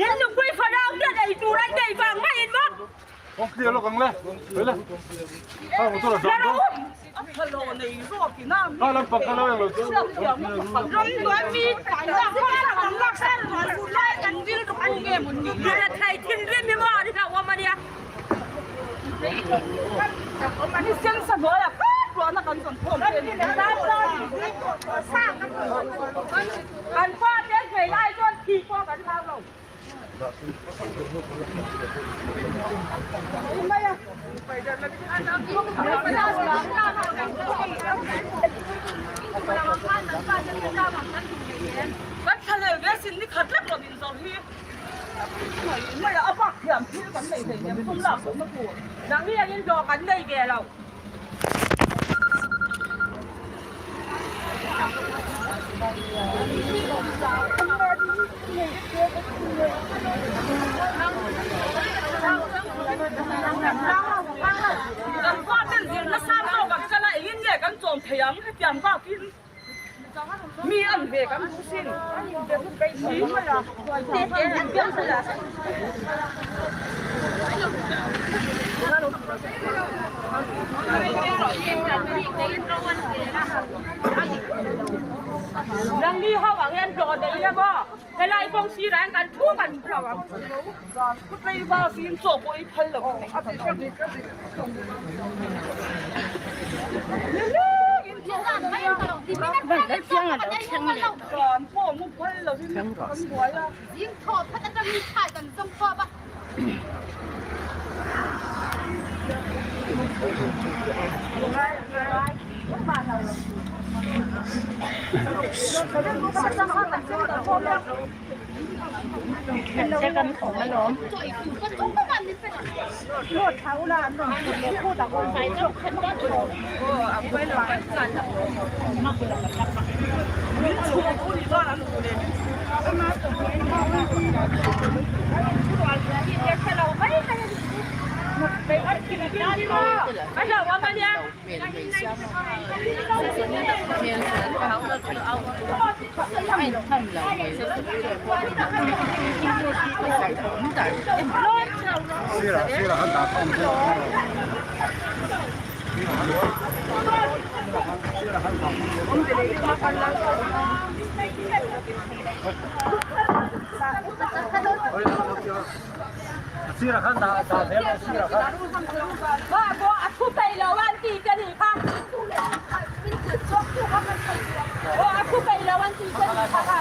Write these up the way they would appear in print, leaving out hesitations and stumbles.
Yan yung kuy farang dia dai turan dai bang main mo. Okay, lo kang le. Wala. Ah, mo to la dong. Hello nei ro ki na. Kalam pakala lo to. Rong doi mi kan la kan la san ma lu lai kan dil ko pu ge mun ni. Dia thai tin ri mi mo ni ka wa ma dia. Ni sen sa bo ya. ตัวนักการส่วนพวกเป็นสร้างกันฟาดเด็กเคยไล่จนขี่ฟาดกันข้าวเราทำไมอ่ะไปเดินเลยไปได้หรอก็ทะเลเวสินนี่ขัดเล็บเราดินสอที่ไม่เอาปากเขียมที่กันไม่เห็นเนี่ยพุ่งหลับผมมาปวดดังนี้ยังรอกันได้แกเรากันฟาดเป็นเสียงนักสร้างเอากันกันไอ้ยินเนี่ยกันโจมเถียงให้เถียงก็กินมีอันเบกันทุกสิ่งเดี๋ยวไปชี้ไม่ละเด็กเด็กเด็กสิละดังนี้เขาหวังเงินโดดเดี๋ยวนี้ก็ให้ไล่ฟงสีแรงกันทั่วกันเราอ่ะก็ไปว่าฟิล์มโซ่ไปพันหรอกก่อนพ่อมุกพันเราที่มันสวยอ่ะยิ่งโทษถ้าจะมีถ่ายกันต้องพ่อปะจะกันของมันล้มโลดเท้าลานหน่อยพูดแต่คนใส่ชกขึ้นได้ชกเอาไปหลังกันมากเลยมิ้นชูพูดอีกรอบแล้วหนูเลยมาตรงนี้ที่เด็กเราไม่ได้ไปอัดกินได้ก็ไม่ใช่ว่ามันเนี่ย是了，很大方。是了，很大大片了，是了，很。ว่าพออัดผู้ไปแล้ววันตีกันอีกค่ะโอ้อัดผู้ไปแล้ววันตีกันอีกค่ะ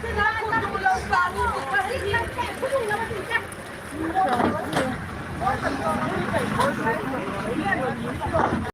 คือน้าคุณดูเราฟังนี่คือที่คุณดูแล้วมันถึงจะ